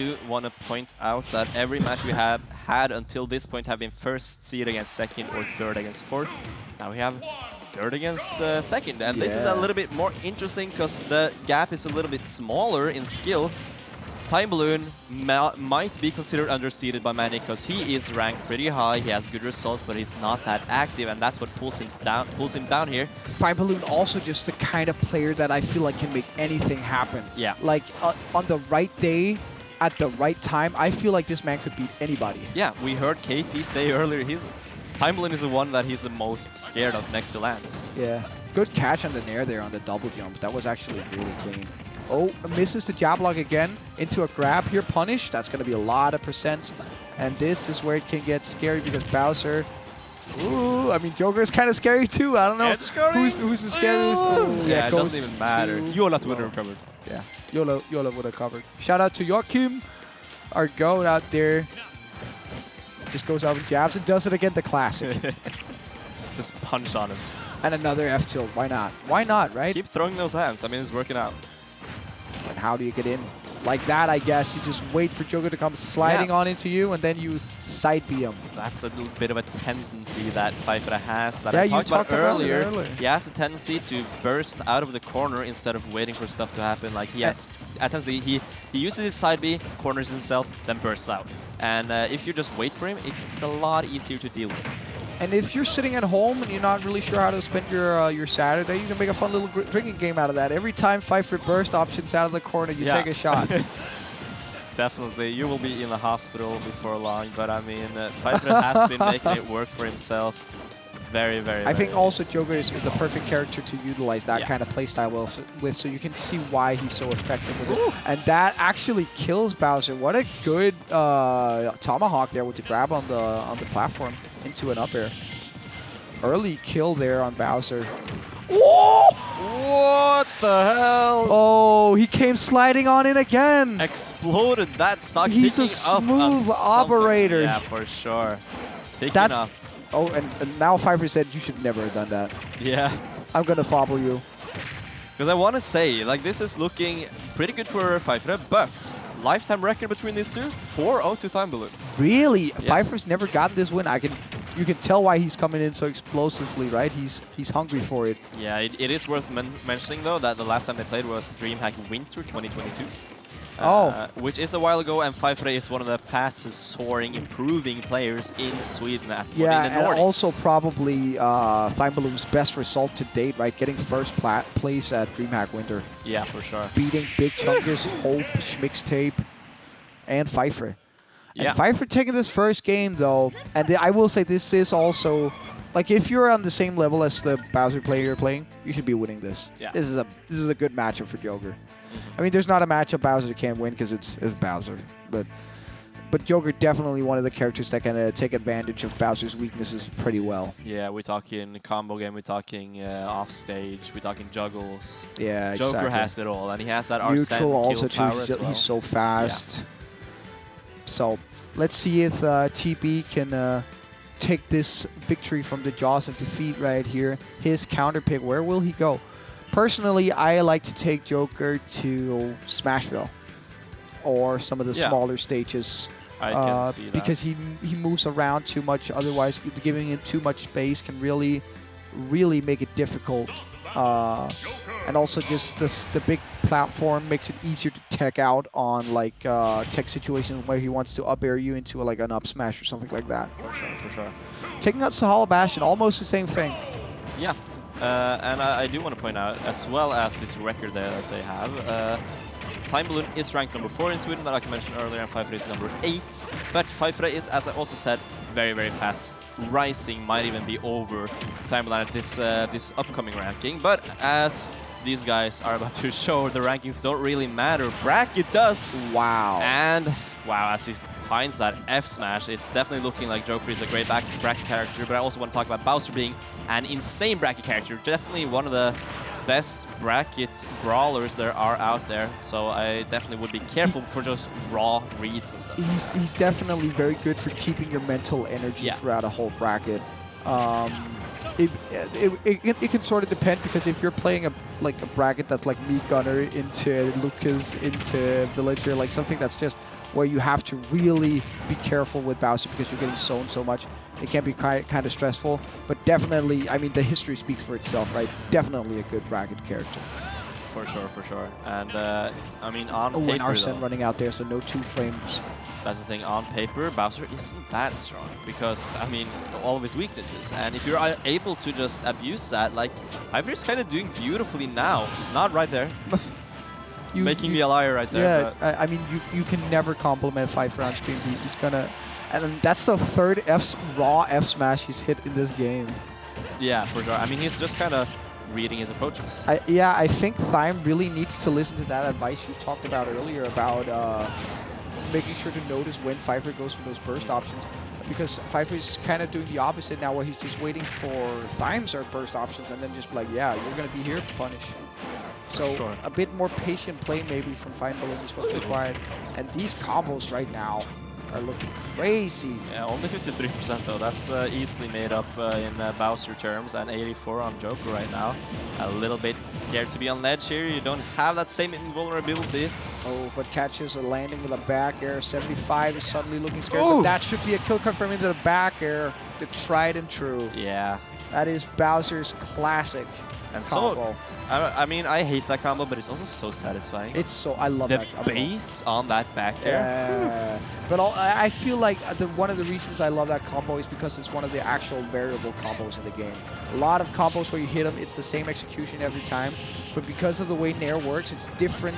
do want to point out that every match we have had until this point have been first seed against second or third against fourth. Now we have third against second, and this is a little bit more interesting because the gap is a little bit smaller in skill. ThymeBalloon might be considered underseeded by many because he is ranked pretty high, he has good results, but he's not that active, and that's what pulls him down here. ThymeBalloon also just the kind of player that I feel like can make anything happen. Yeah. Like on the right day, at the right time, I feel like this man could beat anybody. Yeah, we heard KP say earlier, ThymeBalloon is the one that he's the most scared of next to Lance. Yeah. Good catch on the nair there on the double jump. That was actually really clean. Oh, misses the jab lock again into a grab here. Punish. That's going to be a lot of percent. And this is where it can get scary because Bowser... Ooh, I mean, Joker is kind of scary too. I don't know who's the scariest. Oh, yeah, it doesn't even matter. Yola would have recovered. Yeah, Yola would have covered. Shout out to Joachim, our goat out there. Just goes out and jabs and does it again, the classic. Just punch on him. And another F tilt. Why not? Why not, right? Keep throwing those hands. I mean, it's working out. And how do you get in? Like that, I guess. You just wait for Joker to come sliding on into you, and then you side B him. That's a little bit of a tendency that Faifre has that yeah, I talked about earlier. He has a tendency to burst out of the corner instead of waiting for stuff to happen. Like he has a tendency, he uses his side B, corners himself, then bursts out. And if you just wait for him, it's a lot easier to deal with. And if you're sitting at home and you're not really sure how to spend your Saturday, you can make a fun little drinking game out of that. Every time Faifre burst options out of the corner, you take a shot. Definitely. You will be in the hospital before long, but I mean, Faifre has been making it work for himself. Very, very, I think also Joker is the perfect character to utilize that kind of playstyle with, so you can see why he's so effective with it. And that actually kills Bowser. What a good tomahawk there with the grab on the platform into an up air. Early kill there on Bowser. What the hell? Oh, he came sliding on in again. Exploded that stock. He's a smooth operator. Yeah, for sure. That's up. Oh, and now Faifre said you should never have done that. Yeah. I'm going to fobble you. Because I want to say, like, this is looking pretty good for Faifre, but lifetime record between these two, 4-0 to ThymeBalloon. Really? Yeah. Faifre's never gotten this win. You can tell why he's coming in so explosively, right? He's hungry for it. Yeah, it is worth mentioning, though, that the last time they played was DreamHack Winter 2022. Which is a while ago, and Faifre is one of the fastest soaring, improving players in Sweden at in the Nordics. And also probably ThymeBalloon's best result to date, right? Getting first place at DreamHack Winter. Yeah, for sure. Beating Big Chungus, Hope, Mixtape, and Faifre. And Faifre taking this first game, though, and I will say this is also, like, if you're on the same level as the Bowser player you're playing, you should be winning this. Yeah. This is a good matchup for Joker. I mean, there's not a matchup Bowser can't win because it's Bowser, but Joker definitely one of the characters that can take advantage of Bowser's weaknesses pretty well. Yeah, we're talking combo game, we're talking off stage, we're talking juggles. Yeah, Joker has it all, and he has that neutral also kill power as well. He's so fast. Yeah. So let's see if TB can take this victory from the jaws of defeat right here. His counter pick, where will he go? Personally, I like to take Joker to Smashville or some of the smaller stages. I can see that. Because he moves around too much. Otherwise, giving him too much space can really make it difficult. And also just the big platform makes it easier to tech out on like tech situations where he wants to up air you into like an up smash or something like that. For sure. Taking out Sahala Bastion, almost the same thing. Yeah. And I do want to point out, as well as this record there that they have, ThymeBalloon is ranked number 4 in Sweden, like I mentioned earlier, and Faifre is number 8. But Faifre is, as I also said, very, very fast. Rising might even be over ThymeBalloon at this upcoming ranking. But as these guys are about to show, the rankings don't really matter. Bracket does. Wow. And wow, as he finds that F smash, it's definitely looking like Joker is a great bracket character. But I also want to talk about Bowser being an insane bracket character. Definitely one of the best bracket brawlers there are out there, so I definitely would be careful for just raw reads and stuff. He's definitely very good for keeping your mental energy throughout a whole bracket. It can sort of depend, because if you're playing a bracket that's like me Gunner into Lucas into Villager, like something that's just where you have to really be careful with Bowser because you're getting zoned so much. It can be kind of stressful, but definitely, I mean, the history speaks for itself, right? Definitely a good bracket character. For sure, for sure. And I mean, on and paper, Arsene running out there, so no 2 frames. That's the thing. On paper, Bowser isn't that strong because, I mean, all of his weaknesses. And if you're able to just abuse that, like, Faifre is kind of doing beautifully now. Not right there. Making me a liar right there. Yeah, I mean, you can never compliment Faifre on stream. He's gonna... And that's the 3rd raw F smash he's hit in this game. Yeah, for sure. I mean, he's just kind of reading his approaches. I think Thyme really needs to listen to that advice you talked about earlier about making sure to notice when Faifre goes for those burst options. Because Faifre is kind of doing the opposite now, where he's just waiting for Thyme's burst options and then just be like, yeah, you're going to be here to punish. So a bit more patient play maybe from ThymeBalloon is what's required. And these combos right now are looking crazy. Yeah, only 53% though. That's easily made up in Bowser terms, and 84 on Joker right now. A little bit scared to be on ledge here. You don't have that same invulnerability. Oh, but catches a landing with a back air. 75 is suddenly looking scared, but that should be a kill confirm into the back air. The tried and true. Yeah. That is Bowser's classic and combo. So, I mean, I hate that combo, but it's also so satisfying. It's so, I love that combo. The base on that back air. Yeah. But I feel like one of the reasons I love that combo is because it's one of the actual variable combos in the game. A lot of combos where you hit them, it's the same execution every time. But because of the way Nair works, it's different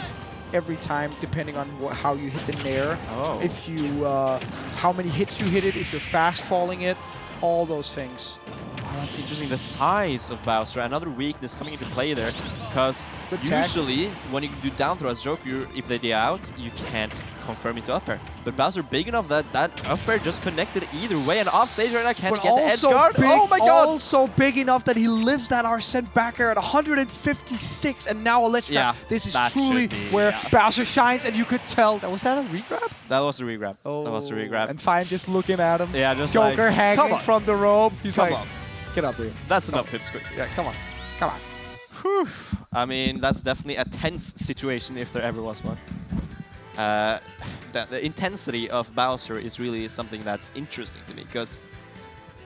every time depending on how you hit the Nair. Oh. If you, how many hits you hit it, if you're fast falling it, all those things. Oh, that's interesting. The size of Bowser, another weakness coming into play there, because usually when you do down throw as Joker, if they die out, you can't confirm into up air. But Bowser big enough that that up air just connected either way, and off stage right now can't get the edge guard. Oh my god! Also big enough that he lives that Arsene back air at 156, and now a ledge trap. This is truly where Bowser shines, and you could tell. Was that a regrab? That was a regrab. Oh. That was a regrab. And Fine just looking at him. Yeah, just Joker like, hanging from the rope. He's come like, on. Get up here. That's enough hit squeak. Yeah, come on. Come on. Whew. I mean, that's definitely a tense situation if there ever was one. The intensity of Bowser is really something that's interesting to me, because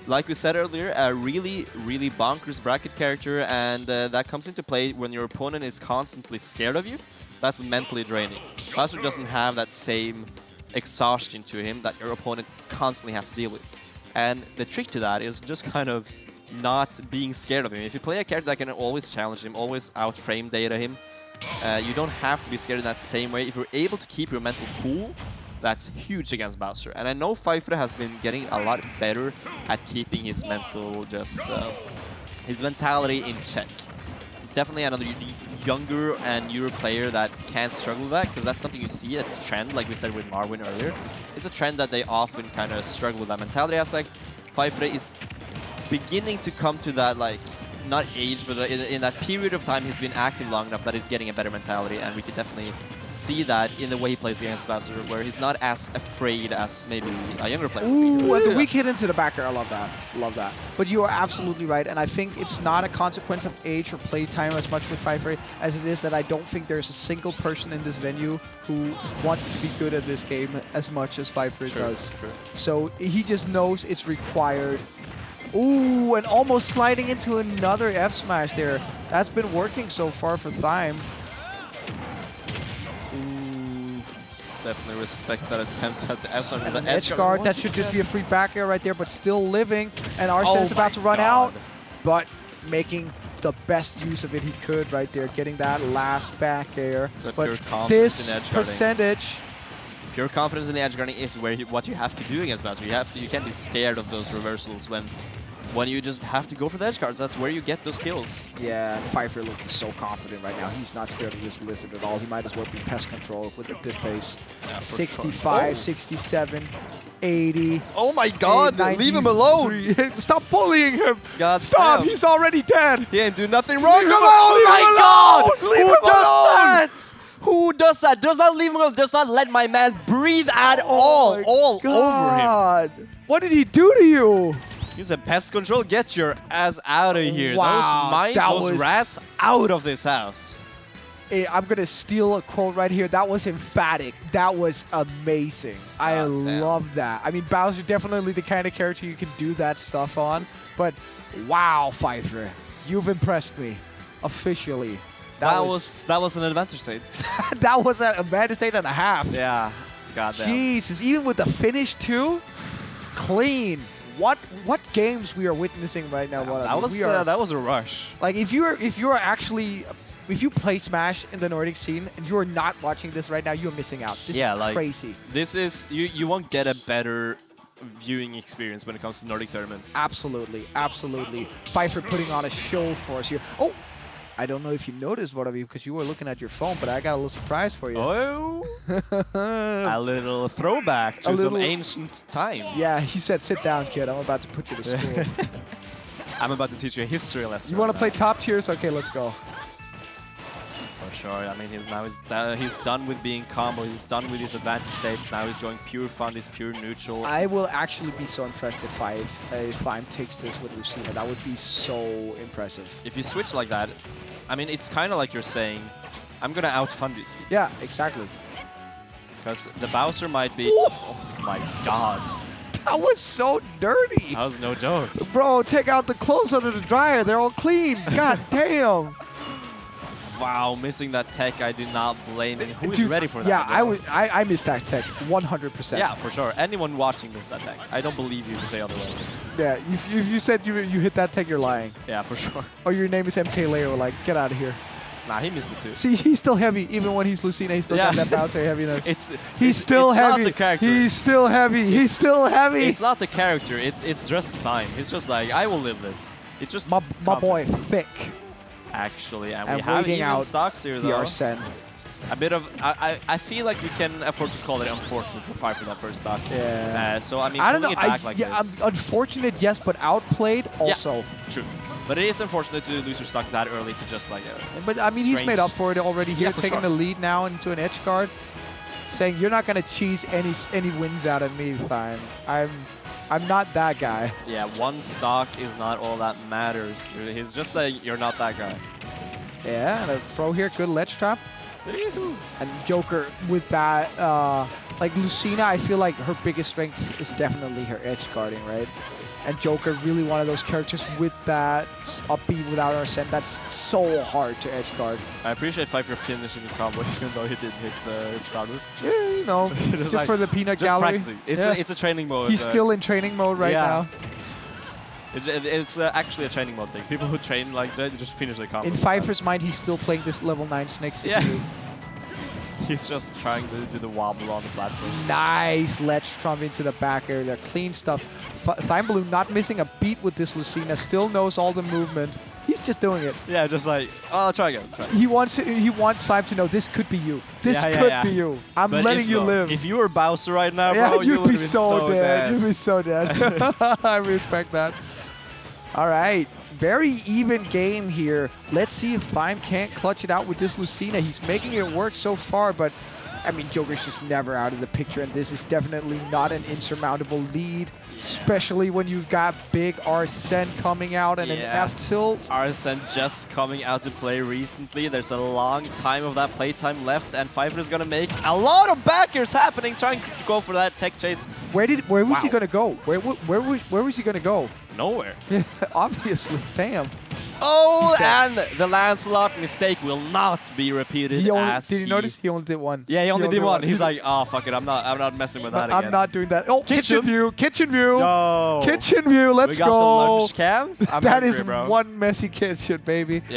like we said earlier, a really, really bonkers bracket character, and that comes into play when your opponent is constantly scared of you. That's mentally draining. Bowser doesn't have that same exhaustion to him that your opponent constantly has to deal with. And the trick to that is just kind of not being scared of him. If you play a character that can always challenge him, always outframe data him, you don't have to be scared in that same way. If you're able to keep your mental cool, that's huge against Bowser. And I know Faifre has been getting a lot better at keeping his mental, his mentality in check. Definitely another younger and newer player that can struggle with that, because that's something you see. It's a trend, like we said with Marwin earlier. It's a trend that they often kind of struggle with that mentality aspect. Faifre is beginning to come to that, like, not age, but in that period of time he's been active long enough that he's getting a better mentality, and we can definitely see that in the way he plays against Bowser, where he's not as afraid as maybe a younger player. Ooh, and the weak hit into the back air, I love that. Love that. But you are absolutely right, and I think it's not a consequence of age or play time as much with Faifre as it is that I don't think there's a single person in this venue who wants to be good at this game as much as Faifre does. Sure. So he just knows it's required. Ooh, and almost sliding into another F smash there. That's been working so far for Thyme. Ooh. Definitely respect that attempt at the F smash. The edge guard, that should just be a free back air right there, but still living. And Arsene is about to run out, but making the best use of it he could right there, getting that last back air. But this percentage... Pure confidence in the edge guarding is where what you have to do against Bowser. You can't be scared of those reversals when you just have to go for the edge guards. That's where you get those kills. Yeah, Faifre looking so confident right now. He's not scared of this lizard at all. He might as well be pest control with this pace. Yeah, 65, 67, 80. Oh my god, leave him alone. Stop bullying him. God Stop, damn. He's already dead. He ain't do nothing wrong. Come on, oh my god. Who does that? Who does that? Does not leave him alone. Does not let my man breathe at all over him. What did he do to you? He's a pest control. Get your ass out of here. Wow, those mice, those rats, out of this house. I'm going to steal a quote right here. That was emphatic. That was amazing. I love that. I mean, Bowser definitely the kind of character you can do that stuff on. But wow, Faifre, you've impressed me officially. That was an advantage state. That was an advantage state and a half. Yeah. Goddamn. Jesus, even with the finish too, clean. What games we are witnessing right now? That was a rush. Like if you play Smash in the Nordic scene and you are not watching this right now, you're missing out. This is crazy. This is you won't get a better viewing experience when it comes to Nordic tournaments. Absolutely, absolutely. Faifre putting on a show for us here. Oh, I don't know if you noticed, one of you, because you were looking at your phone, but I got a little surprise for you. Oh, a little throwback to some ancient times. Yeah, he said, "Sit down, kid. I'm about to put you to school." I'm about to teach you a history lesson. You want to play top tiers? Okay, let's go. For sure. I mean, he's done with being combo. He's done with his advantage states. Now he's going pure fun. He's pure neutral. I will actually be so impressed if Faim takes this with Lucina. That would be so impressive. If you switch like that, I mean, it's kind of like you're saying, I'm going to out-fun this. Yeah, exactly. Because the Bowser might be... Oh my god. That was so dirty. That was no joke. Bro, take out the clothes under the dryer. They're all clean. God damn. Wow, missing that tech, I do not blame him. Who is ready for that? Yeah, I missed that tech 100%. Yeah, for sure. Anyone watching this attack, I don't believe you to say otherwise. Yeah, if you said you hit that tech, you're lying. Yeah, for sure. Or your name is MK Leo, like, get out of here. Nah, he missed it too. See, he's still heavy. Even when he's Lucina, he's still got that Bowser heaviness. He's still heavy. Not the character. He's still heavy. He's still heavy. It's not the character. It's just time. He's just like, I will live this. It's just my boy, thick. Actually, and we have even stocks here though. Arsene. A bit of, I feel like we can afford to call it unfortunate for Faifre for that first stock. Yeah. So I mean, I don't know. It back like this. Unfortunate, yes, but outplayed also. Yeah, true. But it is unfortunate to lose your stock that early to just like But I mean, he's made up for it already here, taking the lead now into an edge guard, saying you're not gonna cheese any wins out of me, Thyme. I'm not that guy. Yeah, one stock is not all that matters. He's just saying you're not that guy. Yeah, and a throw here, good ledge trap. And Joker with that, like Lucina, I feel like her biggest strength is definitely her edge guarding, right? And Joker, really one of those characters with that upbeat without Arsene. That's so hard to edge guard. I appreciate Faifre finishing the combo even though he didn't hit the starter. Yeah, you know, just like, for the peanut gallery. Practicing. It's a training mode. He's still in training mode right now. It's actually a training mode thing. People who train like that, they just finish the combo. In Faifre's mind, he's still playing this level 9 Snake CPU. Yeah. He's just trying to do the wobble on the platform. Nice ledge trump into the back area. Clean stuff. ThymeBalloon not missing a beat with this Lucina. Still knows all the movement. He's just doing it. Yeah, just like, oh, try again. He wants Thyme to know this could be you. This could be you. I'm letting you live. If you were Bowser right now, bro, you'd be so dead. You'd be so dead. I respect that. All right. Very even game here. Let's see if Thyme can't clutch it out with this Lucina. He's making it work so far, but I mean, Joker's just never out of the picture, and this is definitely not an insurmountable lead, especially when you've got big Arsene coming out and an F-tilt. Arsene just coming out to play recently. There's a long time of that playtime left, and Faifre is going to make a lot of backers happening, trying to go for that tech chase. Where was he going to go? Where was he going to go? Nowhere. Yeah, obviously. Damn. Oh, and the Lancelot mistake will not be repeated. Did you notice he only did one? Yeah, he only did one. He's like, oh fuck it, I'm not messing with that again. I'm not doing that. Oh, kitchen view. Yo. Kitchen view. Let's go. We got the lunch cam. That is one messy kitchen, baby. Yeah.